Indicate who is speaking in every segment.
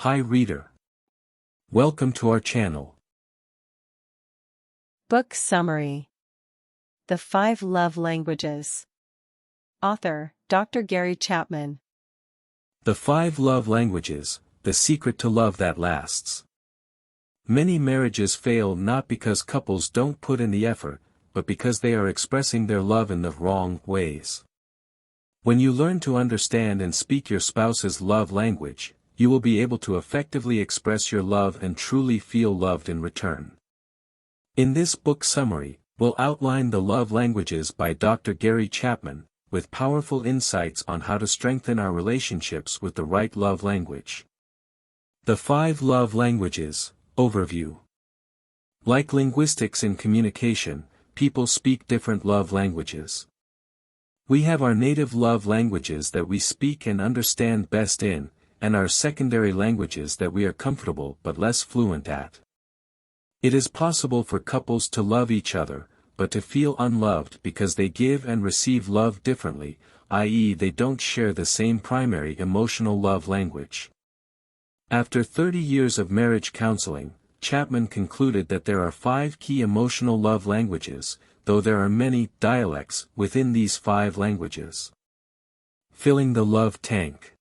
Speaker 1: Hi reader. Welcome to our channel.
Speaker 2: Book Summary. The 5 Love Languages. Author, Dr. Gary Chapman.
Speaker 1: The 5 Love Languages, the secret to love that lasts. Many marriages fail not because couples don't put in the effort, but because they are expressing their love in the wrong ways. When you learn to understand and speak your spouse's love language, you will be able to effectively express your love and truly feel loved in return. In this book summary, we'll outline the love languages by Dr. Gary Chapman, with powerful insights on how to strengthen our relationships with the right love language. The 5 Love Languages. Overview. Like linguistics in communication, people speak different love languages. We have our native love languages that we speak and understand best in, and our secondary languages that we are comfortable but less fluent at. It is possible for couples to love each other, but to feel unloved because they give and receive love differently, i.e., they don't share the same primary emotional love language. After 30 years of marriage counseling, Chapman concluded that there are 5 key emotional love languages, though there are many dialects within these 5 languages. Filling the love tank.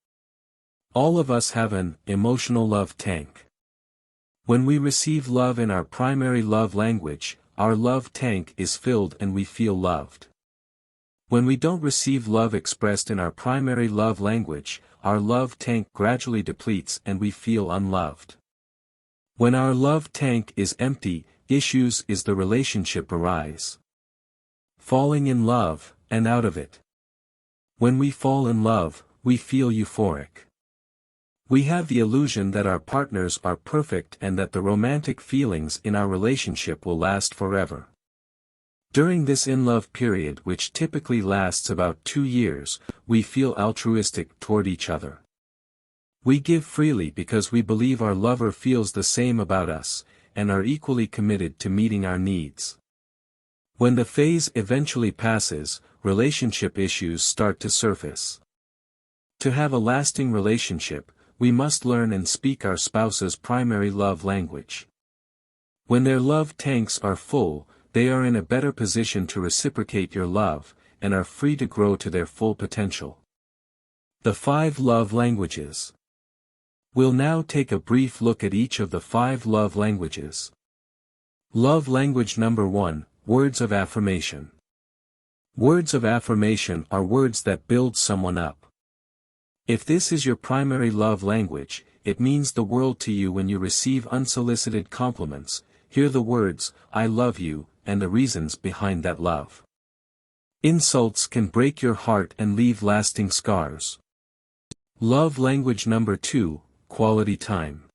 Speaker 1: All of us have an emotional love tank. When we receive love in our primary love language, our love tank is filled and we feel loved. When we don't receive love expressed in our primary love language, our love tank gradually depletes and we feel unloved. When our love tank is empty, issues in the relationship arise. Falling in love, and out of it. When we fall in love, we feel euphoric. We have the illusion that our partners are perfect and that the romantic feelings in our relationship will last forever. During this in-love period, which typically lasts about 2 years, we feel altruistic toward each other. We give freely because we believe our lover feels the same about us, and are equally committed to meeting our needs. When the phase eventually passes, relationship issues start to surface. To have a lasting relationship, we must learn and speak our spouse's primary love language. When their love tanks are full, they are in a better position to reciprocate your love, and are free to grow to their full potential. The 5 Love Languages. We'll now take a brief look at each of the 5 love languages. Love language number 1, Words of Affirmation. Words of affirmation are words that build someone up. If this is your primary love language, it means the world to you when you receive unsolicited compliments. Hear the words, "I love you," and the reasons behind that love. Insults can break your heart and leave lasting scars. Love language number 2, Quality Time.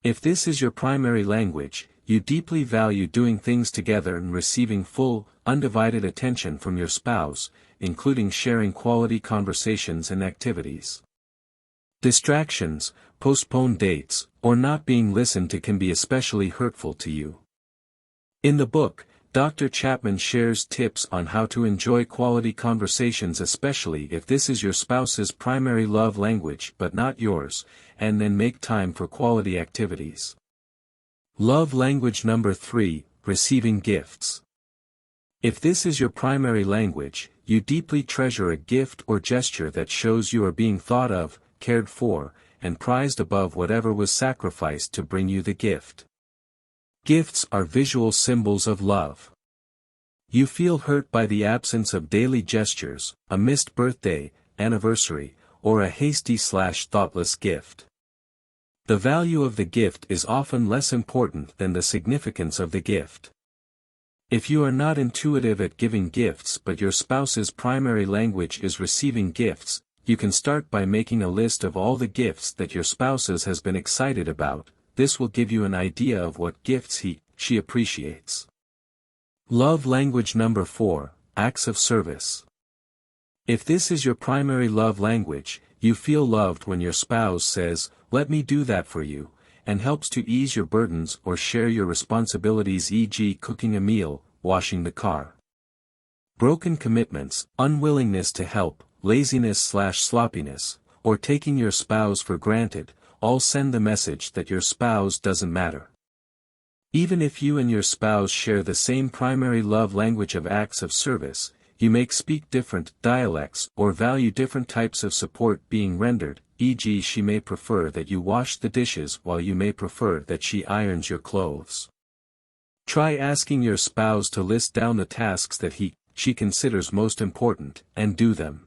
Speaker 1: If this is your primary language, you deeply value doing things together and receiving full, undivided attention from your spouse, including sharing quality conversations and activities. Distractions, postponed dates, or not being listened to can be especially hurtful to you. In the book, Dr. Chapman shares tips on how to enjoy quality conversations, especially if this is your spouse's primary love language but not yours, and then make time for quality activities. Love language number 3, Receiving Gifts. If this is your primary language, you deeply treasure a gift or gesture that shows you are being thought of, cared for, and prized above whatever was sacrificed to bring you the gift. Gifts are visual symbols of love. You feel hurt by the absence of daily gestures, a missed birthday, anniversary, or a hasty/thoughtless gift. The value of the gift is often less important than the significance of the gift. If you are not intuitive at giving gifts but your spouse's primary language is receiving gifts, you can start by making a list of all the gifts that your spouse has been excited about. This will give you an idea of what gifts she appreciates. Love language number 4, Acts of Service. If this is your primary love language, you feel loved when your spouse says, "Let me do that for you," and helps to ease your burdens or share your responsibilities, e.g. cooking a meal, washing the car. Broken commitments, unwillingness to help, laziness/sloppiness, or taking your spouse for granted, all send the message that your spouse doesn't matter. Even if you and your spouse share the same primary love language of acts of service, you may speak different dialects or value different types of support being rendered, e.g. she may prefer that you wash the dishes while you may prefer that she irons your clothes. Try asking your spouse to list down the tasks that she considers most important, and do them.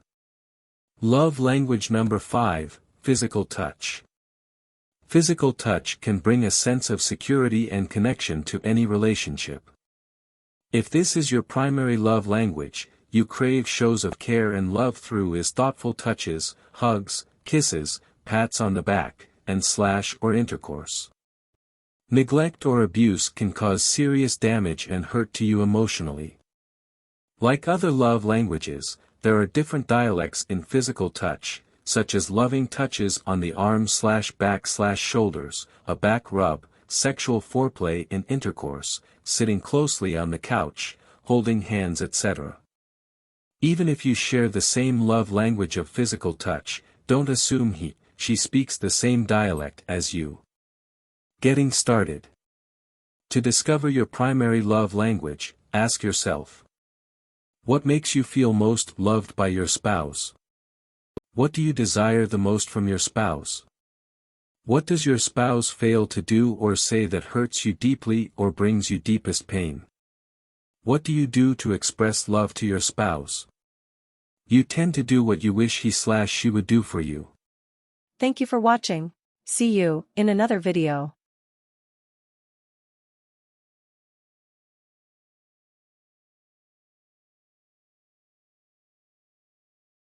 Speaker 1: Love language number 5, physical touch. Physical touch can bring a sense of security and connection to any relationship. If this is your primary love language, you crave shows of care and love through his thoughtful touches, hugs, kisses, pats on the back, and / or intercourse. Neglect or abuse can cause serious damage and hurt to you emotionally. Like other love languages, there are different dialects in physical touch, such as loving touches on the arms / back / shoulders, a back rub, sexual foreplay in intercourse, sitting closely on the couch, holding hands, etc. Even if you share the same love language of physical touch, don't assume she speaks the same dialect as you. Getting started. To discover your primary love language, ask yourself: what makes you feel most loved by your spouse? What do you desire the most from your spouse? What does your spouse fail to do or say that hurts you deeply or brings you deepest pain? What do you do to express love to your spouse? You tend to do what you wish he/she would do for you.
Speaker 2: Thank you for watching. See you in another video.